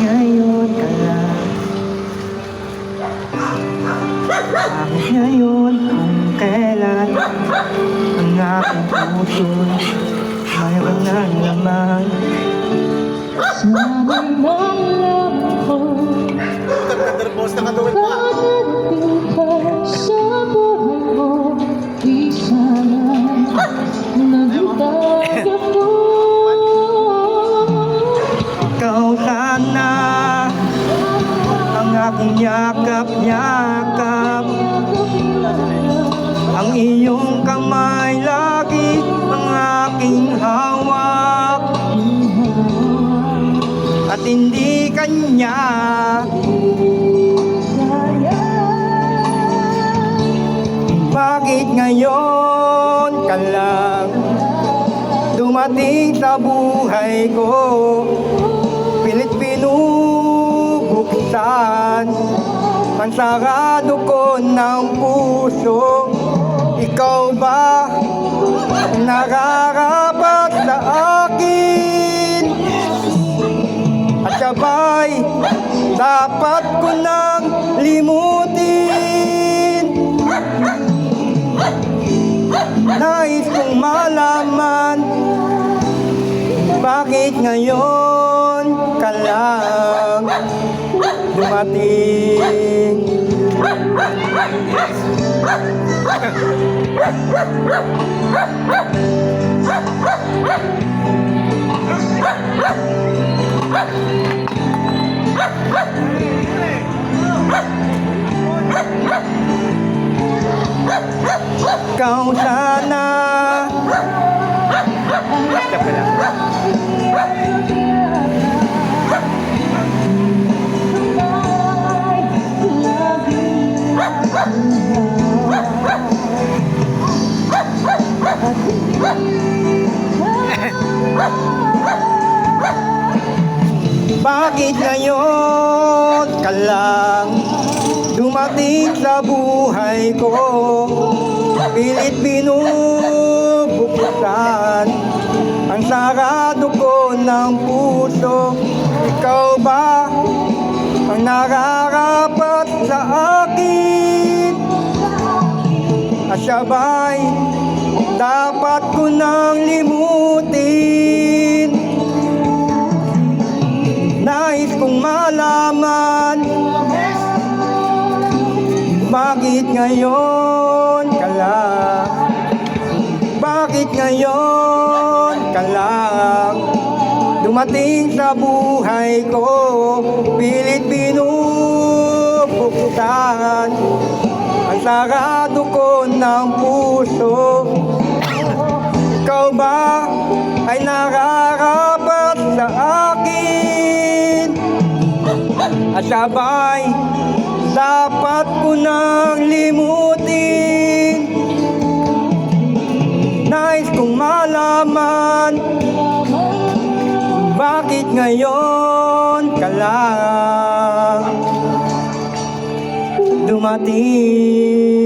Ngayon ka lang. Bakit ngayon kung kailan ang aking puso mayroon ng laman? Sana nalaman ko Thunderbolts na katulad mo. Pagdating ka sa buhay ko, di sana nagtag ako. Ikaw sana ang aking yakap-yakap, ang iyong kamay lagi ang aking hawak, at hindi kanya. Bakit ngayon ka lang dumating sa buhay ko? Pilit binubuksan ang sarado ko ng puso. Ikaw ba nararapat sa akin? At sabay dapat ko nang limutin. Nais kong malaman, bakit ngayon ka lang dumating? Ikaw sana. Basta pala. Bakit ngayon ka lang dumating sa buhay ko? Pilit binubuksan ang sarado ko ng puso. Ikaw ba ang nararapat sa akin? At sabay dapat ko nang limutin. Nais kong malaman, bakit ngayon ka lang? Bakit ngayon ka lang dumating sa buhay ko? Pilit binubuksan ang sarado ko ng puso. Ikaw ba ay nararapat sa akin? At sabay dapat ko nang limutin. Nais kong malaman, bakit ngayon ka lang dumating?